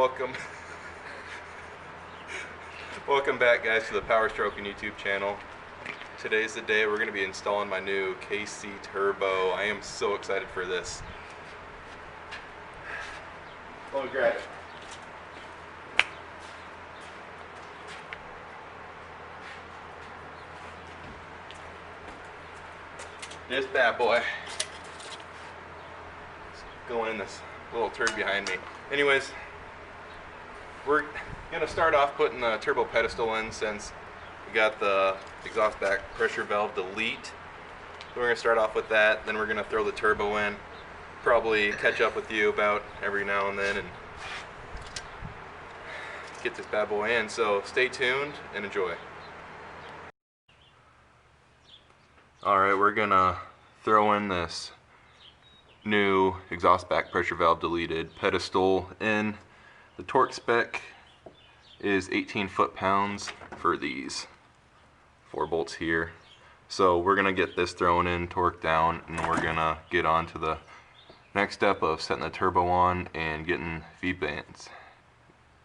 Welcome welcome back, guys, to the Power Stroking YouTube channel. Today's the day we're going to be installing my new KC Turbo. I am so excited for this. Let me grab it. This bad boy is going in this little turd behind me. Anyways, we're gonna start off putting the turbo pedestal in since we got the exhaust back pressure valve delete. So we're gonna start off with that, then we're gonna throw the turbo in, probably catch up with you about every now and then and get this bad boy in. So stay tuned and enjoy. Alright, we're gonna throw in this new exhaust back pressure valve deleted pedestal in. The torque spec is 18 foot-pounds for these 4 bolts here. So we're gonna get this thrown in, torque down, and we're gonna get on to the next step of setting the turbo on and getting V-bands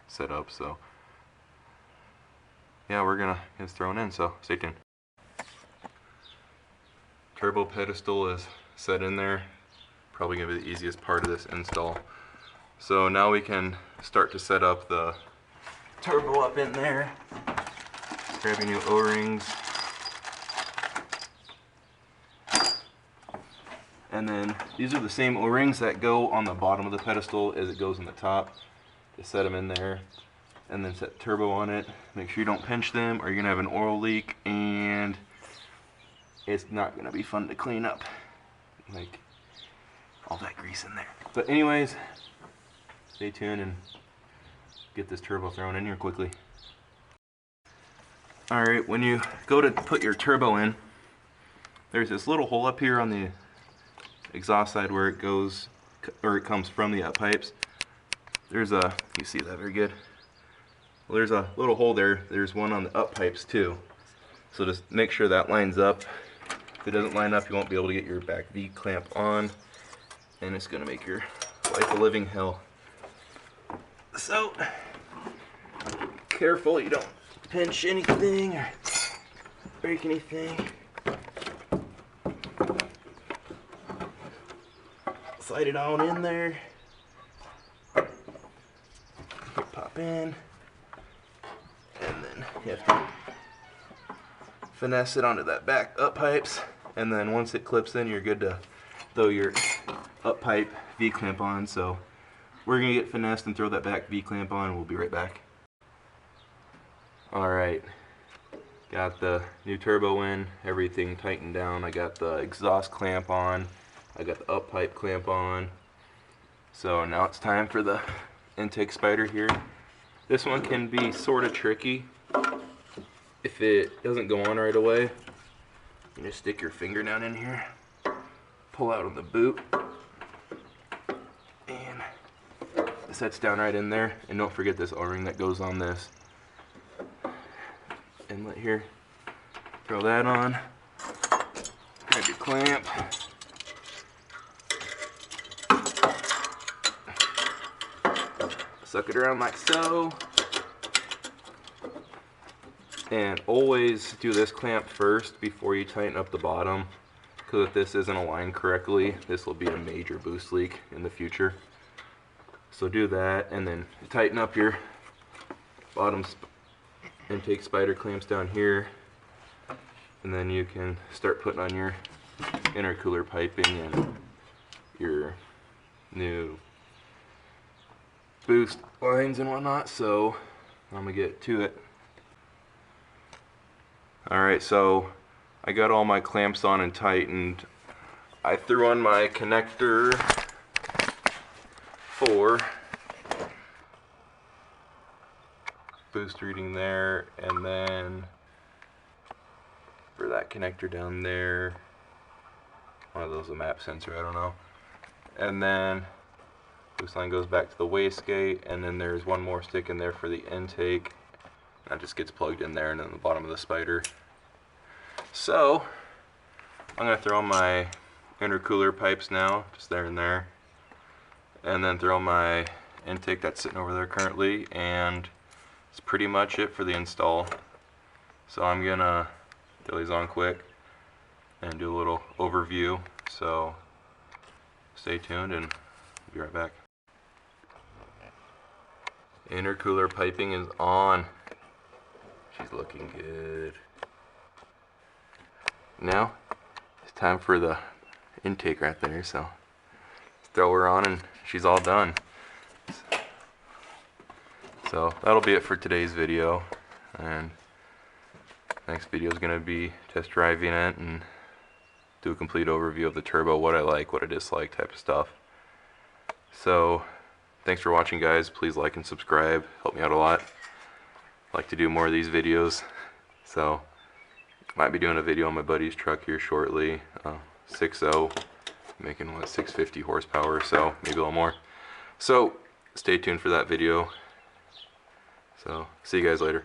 set up. So yeah, we're gonna get this thrown in, so stay tuned. Turbo pedestal is set in there. Probably gonna be the easiest part of this install. So now we can start to set up the turbo up in there. Grab your new O-rings. And then these are the same O-rings that go on the bottom of the pedestal as it goes on the top. Just set them in there and then set turbo on it. Make sure you don't pinch them or you're gonna have an oil leak and it's not gonna be fun to clean up, like all that grease in there. But anyways, stay tuned and get this turbo thrown in here quickly. Alright, when you go to put your turbo in, there's this little hole up here on the exhaust side where it goes, or it comes from the up pipes. There's a, you see that very good? Well, there's a little hole there. There's one on the up pipes too. So just make sure that lines up. If it doesn't line up, you won't be able to get your back V clamp on, and it's going to make your life a living hell. So, careful you don't pinch anything or break anything. Slide it on in there. Pop in, and then you have to finesse it onto that back up pipes, and then once it clips in, you're good to throw your up pipe V clamp on. So we're gonna get finessed and throw that back V clamp on, and we'll be right back. Alright, got the new turbo in, everything tightened down. I got the exhaust clamp on, I got the up pipe clamp on. So now it's time for the intake spider here. This one can be sort of tricky. If it doesn't go on right away, you just stick your finger down in here, pull out on the boot, and it sets down right in there. And don't forget this O-ring that goes on this inlet here. Throw that on, grab your clamp, suck it around like so. And always do this clamp first before you tighten up the bottom, because if this isn't aligned correctly, this will be a major boost leak in the future. So do that, and then tighten up your bottom intake spider clamps down here, and then you can start putting on your intercooler piping and your new boost lines and whatnot. So I'm gonna get to it. Alright, so I got all my clamps on and tightened. I threw on my connector for boost reading there, and then for that connector down there, one of those, a map sensor, I don't know. And then boost line goes back to the wastegate, and then there's one more stick in there for the intake. That just gets plugged in there and in the bottom of the spider. So I'm going to throw my intercooler pipes now, just there and there, and then throw my intake that's sitting over there currently, and that's pretty much it for the install. So I'm gonna throw these on quick and do a little overview, so stay tuned and be right back. Intercooler piping is on. She's looking good. Now it's time for the intake right there, so let's throw her on and she's all done. So that'll be it for today's video, and next video is going to be test driving it and do a complete overview of the turbo, what I like, what I dislike, type of stuff. So thanks for watching, guys. Please like and subscribe, help me out a lot. I'd like to do more of these videos, so might be doing a video on my buddy's truck here shortly. 6.0, making what, 650 horsepower, so maybe a little more. So stay tuned for that video. So see you guys later.